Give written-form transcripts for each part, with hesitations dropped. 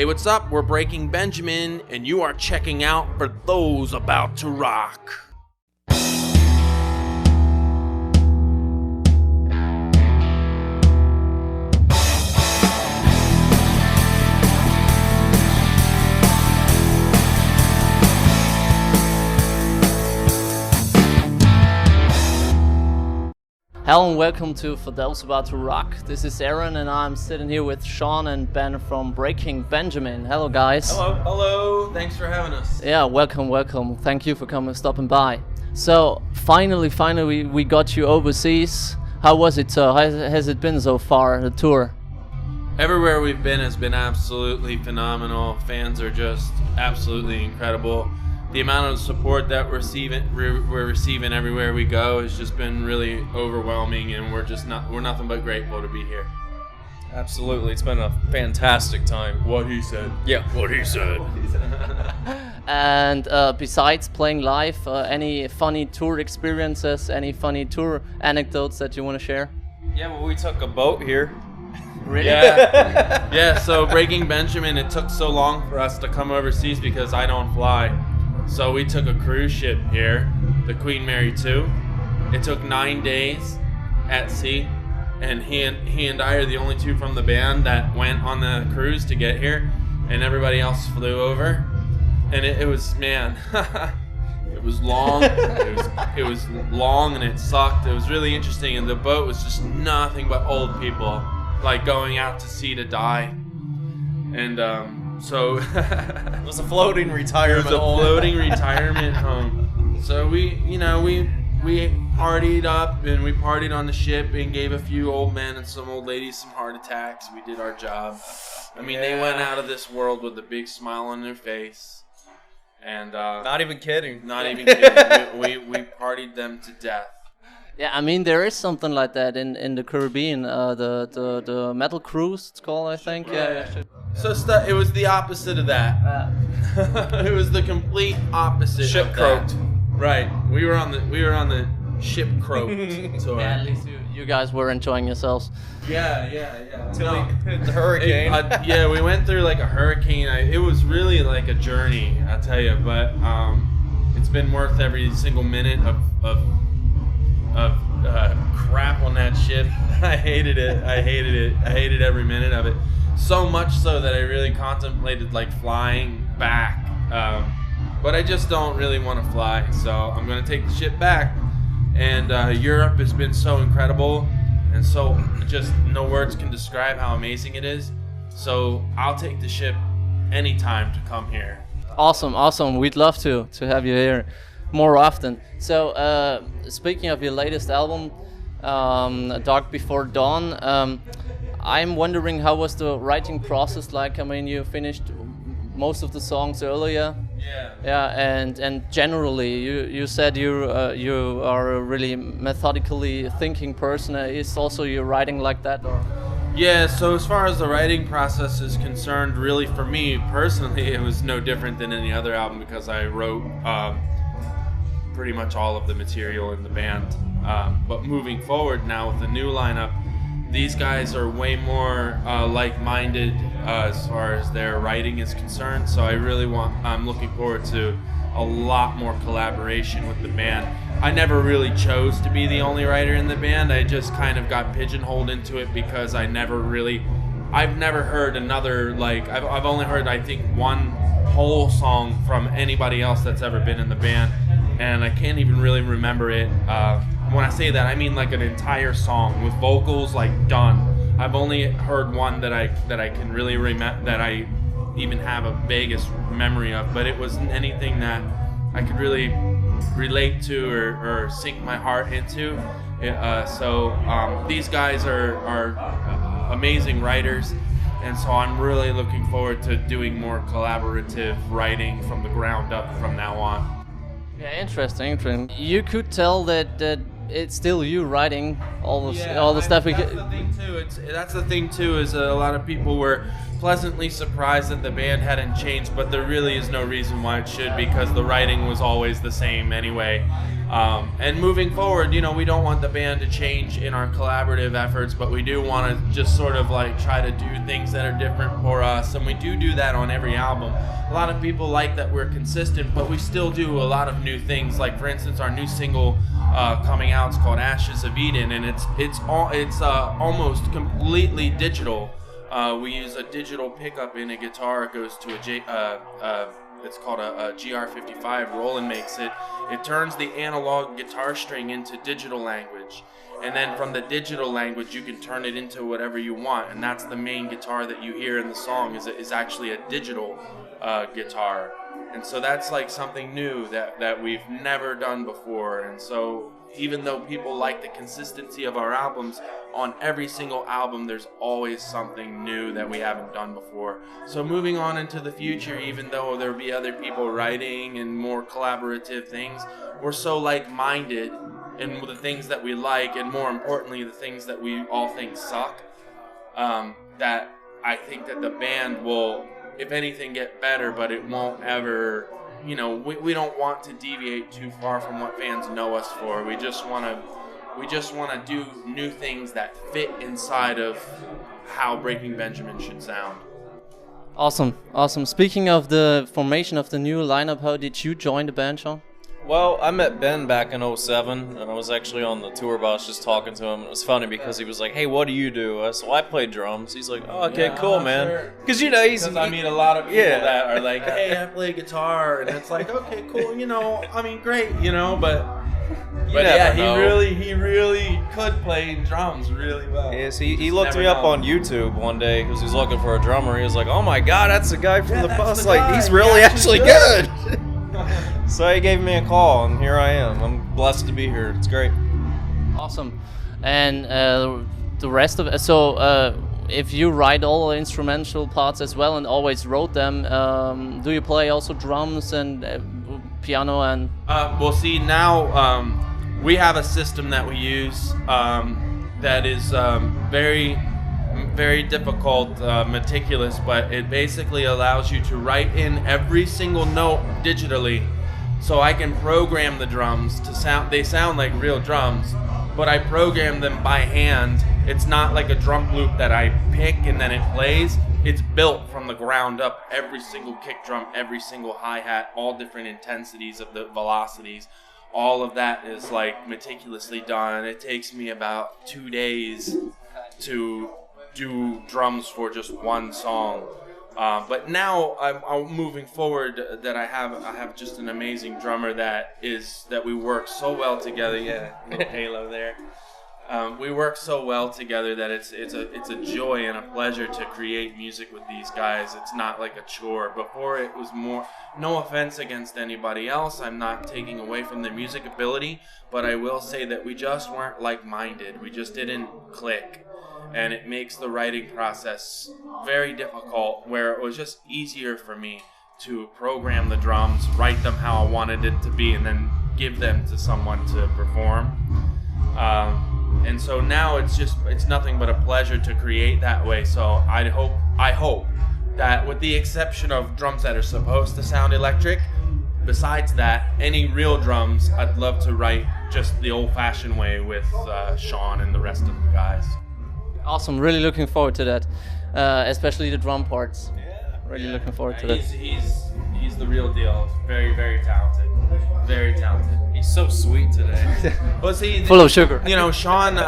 what's up? We're Breaking Benjamin, and you are checking out For Those About to Rock. Hello and welcome to For Those About to Rock. This is Aaron and I'm sitting here with Shaun and Ben from Breaking Benjamin. Hello guys. Hello. Thanks for having us. Yeah, welcome. Thank you for stopping by. So finally we got you overseas. How was it? How has it been so far, the tour? Everywhere we've been has been absolutely phenomenal. Fans are just absolutely incredible. The amount of support that we're receiving everywhere we go has just been really overwhelming, and we're nothing but grateful to be here. Absolutely, it's been a fantastic time. What he said. Yeah, what he said. And besides playing live, any funny tour experiences, any funny tour anecdotes that you want to share? Yeah, well, we took a boat here. Really? Yeah. Yeah, so Breaking Benjamin, it took so long for us to come overseas because I don't fly. So we took a cruise ship here, the Queen Mary 2. It took 9 days at sea, and he and I are the only two from the band that went on the cruise to get here, and everybody else flew over. And it was, man, it was long. It was long and it sucked. It was really interesting, and the boat was just nothing but old people, like going out to sea to die. And so it was a floating retirement home. Retirement home. So we partied up, and we partied on the ship and gave a few old men and some old ladies some heart attacks. We did our job. I mean, They went out of this world with a big smile on their face. And not even kidding. Not even kidding. we partied them to death. Yeah, I mean there is something like that in the Caribbean. The metal cruise, it's called, I think. Yeah. So it was the opposite of that. It was the complete opposite. Ship of croaked. That. Right. We were on the ship croaked tour. Yeah, at least you guys were enjoying yourselves. Yeah. Until the hurricane. Yeah, we went through like a hurricane. It was really like a journey, I tell you. But it's been worth every single minute of crap on that ship. I hated it. I hated every minute of it. So much so that I really contemplated like flying back. But I just don't really want to fly. So I'm going to take the ship back. And Europe has been so incredible. And so just no words can describe how amazing it is. So I'll take the ship anytime to come here. Awesome. We'd love to have you here more often. So speaking of your latest album, Dark Before Dawn, I'm wondering how was the writing process like? I mean, you finished most of the songs earlier. Yeah, and generally, you said you are a really methodically thinking person. Is also your writing like that, or? Yeah, so as far as the writing process is concerned, really for me personally, it was no different than any other album because I wrote pretty much all of the material in the band. But moving forward now with the new lineup, these guys are way more like-minded as far as their writing is concerned. So I'm looking forward to a lot more collaboration with the band. I never really chose to be the only writer in the band. I just kind of got pigeonholed into it because I've never heard another, like, I've only heard, I think, one whole song from anybody else that's ever been in the band. And I can't even really remember it. When I say that, I mean like an entire song with vocals like done. I've only heard one that I can really remember, that I even have a vaguest memory of, but it wasn't anything that I could really relate to or sink my heart into. So these guys are amazing writers, and so I'm really looking forward to doing more collaborative writing from the ground up from now on. Yeah, interesting. You could tell that it's still you writing all the stuff. That's the thing too. Is a lot of people were pleasantly surprised that the band hadn't changed, but there really is no reason why it should, because the writing was always the same anyway. And moving forward, you know, we don't want the band to change in our collaborative efforts, but we do want to just sort of like try to do things that are different for us, and we do that on every album. A lot of people like that we're consistent, but we still do a lot of new things. Like, for instance, our new single coming out is called Ashes of Eden, and it's almost completely digital. We use a digital pickup in a guitar. It goes to it's called a GR55. Roland makes it. It turns the analog guitar string into digital language. And then from the digital language, you can turn it into whatever you want. And that's the main guitar that you hear in the song is actually a digital guitar. And so that's like something new that we've never done before. And so even though people like the consistency of our albums, on every single album there's always something new that we haven't done before. So moving on into the future, even though there'll be other people writing and more collaborative things, we're so like-minded in the things that we like, and more importantly the things that we all think suck, that I think that the band will, if anything, get better, but it won't ever, you know, we don't want to deviate too far from what fans know us for. We just want to do new things that fit inside of how Breaking Benjamin should sound. Awesome. Speaking of the formation of the new lineup, how did you join the band, Shaun? Well, I met Ben back in 07, and I was actually on the tour bus just talking to him. It was funny because he was like, "Hey, what do you do?" I said, "Well, I play drums." He's like, "Oh, okay, cool, man." Because, you know, I meet a lot of people that are like, "Hey, I play guitar," and it's like, "Okay, cool, you know, I mean, great, you know," but yeah, he really could play drums really well. Yes, he looked me up on YouTube one day because he was looking for a drummer. He was like, "Oh my God, that's the guy from the bus! Like, he's really actually good." So he gave me a call, and here I am. I'm blessed to be here. It's great. Awesome. And the rest of it, so if you write all the instrumental parts as well and always wrote them, do you play also drums and piano and? Well, see, now we have a system that we use that is very, very difficult, meticulous, but it basically allows you to write in every single note digitally. So I can program the drums to sound, they sound like real drums, but I program them by hand. It's not like a drum loop that I pick and then it plays. It's built from the ground up. Every single kick drum, every single hi-hat, all different intensities of the velocities. All of that is like meticulously done. It takes me about 2 days to do drums for just one song. But now I'm moving forward. That I have just an amazing drummer that we work so well together. Yeah, little halo there. We work so well together that it's a joy and a pleasure to create music with these guys. It's not like a chore. Before it was more. No offense against anybody else. I'm not taking away from their music ability, but I will say that we just weren't like-minded. We just didn't click. And it makes the writing process very difficult, where it was just easier for me to program the drums, write them how I wanted it to be, and then give them to someone to perform. And so now it's nothing but a pleasure to create that way. So I hope that, with the exception of drums that are supposed to sound electric, besides that, any real drums, I'd love to write just the old-fashioned way with Shaun and the rest of the guys. Awesome, really looking forward to that, especially the drum parts. Really looking forward to that. He's the real deal. Very, very talented. Very talented. He's so sweet today. Well, see, full of sugar. You know, Shaun's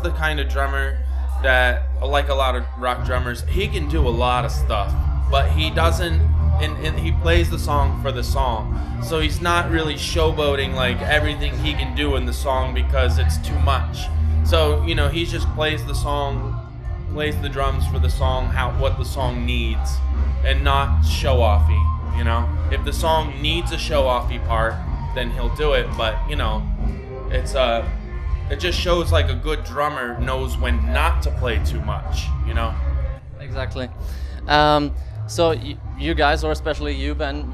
the kind of drummer that, like a lot of rock drummers, he can do a lot of stuff, but he doesn't, and he plays the song for the song. So he's not really showboating like everything he can do in the song because it's too much. So, you know, he just plays the song, plays the drums for the song, what the song needs, and not show-offy, you know? If the song needs a show-offy part, then he'll do it, but, you know, it just shows like a good drummer knows when not to play too much, you know? Exactly. So you guys, or especially you, Ben,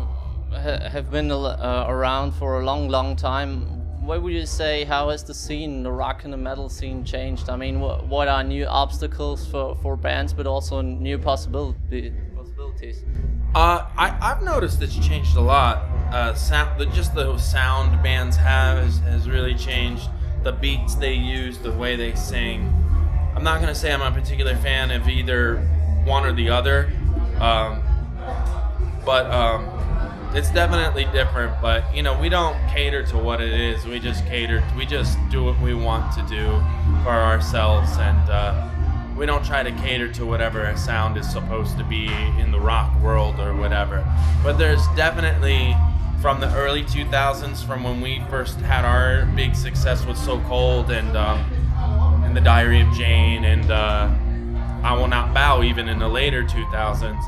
have been around for a long, long time. What would you say, how has the scene, the rock and the metal scene, changed? I mean, what are new obstacles for bands, but also new possibilities? I've noticed it's changed a lot. just the sound bands have has really changed. The beats they use, the way they sing. I'm not gonna say I'm a particular fan of either one or the other, but it's definitely different. But you know, we don't cater to what it is. We just do what we want to do for ourselves, and we don't try to cater to whatever a sound is supposed to be in the rock world or whatever. But there's definitely, from the early 2000s, from when we first had our big success with So Cold and The Diary of Jane and I Will Not Bow, even in the later 2000s,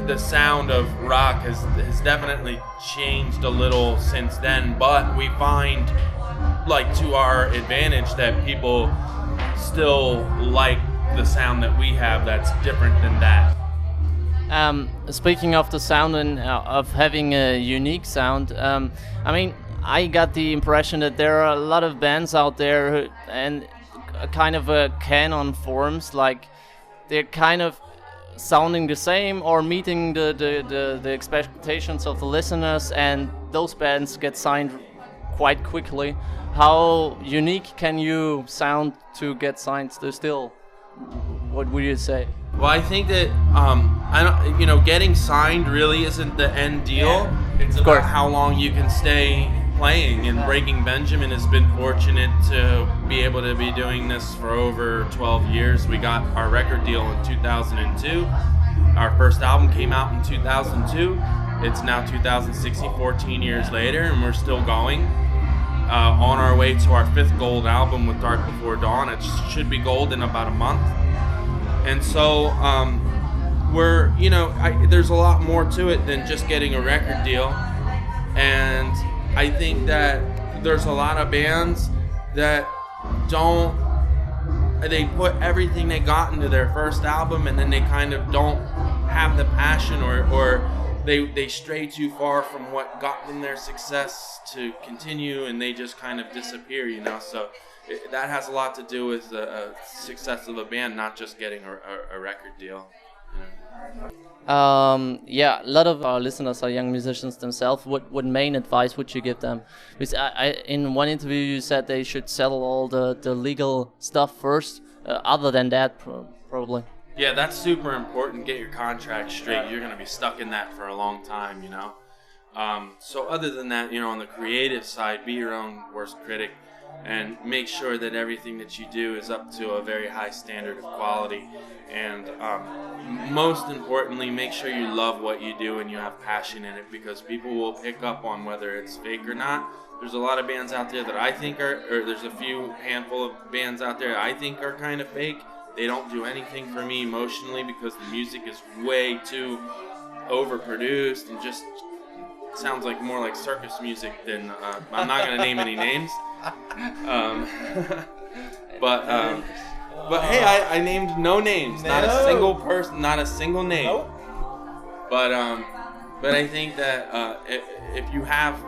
the sound of rock has definitely changed a little since then. But we find, like, to our advantage, that people still like the sound that we have that's different than that. Speaking of the sound and of having a unique sound, I mean, I got the impression that there are a lot of bands out there and kind of a canon forms, like they're kind of sounding the same or meeting the expectations of the listeners, and those bands get signed quite quickly. How unique can you sound to get signed still? What would you say? Well, I think that getting signed really isn't the end deal. Yeah. It's about how long you can stay playing. And Breaking Benjamin has been fortunate to be able to be doing this for over 12 years. We got our record deal in 2002. Our first album came out in 2002. It's now 2016, 14 years later, and we're still going. On our way to our 5th gold album with Dark Before Dawn. It should be gold in about a month. And so there's a lot more to it than just getting a record deal. And I think that there's a lot of bands that they put everything they got into their first album, and then they kind of don't have the passion, or they stray too far from what got them their success to continue, and they just kind of disappear, you know. So that has a lot to do with the success of a band, not just getting a record deal. Yeah, a lot of our listeners are young musicians themselves. What main advice would you give them? Because in one interview you said they should settle all the legal stuff first. Other than that, probably. Yeah, that's super important. Get your contract straight. You're going to be stuck in that for a long time, you know. So other than that, you know, on the creative side, be your own worst critic and make sure that everything that you do is up to a very high standard of quality. And most importantly, make sure you love what you do and you have passion in it, because people will pick up on whether it's fake or not. There's a lot of bands out there that I think there's a few handful of bands out there I think are kind of fake. They don't do anything for me emotionally because the music is way too overproduced and just sounds like more like circus music than I'm not going to name any names. But hey, I named no names, not a single person, not a single name. Nope. But I think that if you have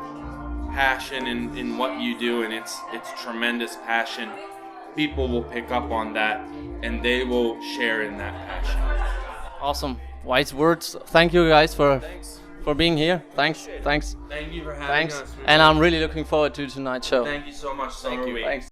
passion in what you do, and it's tremendous passion, people will pick up on that and they will share in that passion. Awesome, wise words. Thank you guys for being here. Thanks. Thank you for having us. And I'm really looking forward to tonight's show. Thank you so much. Thank you. Thanks.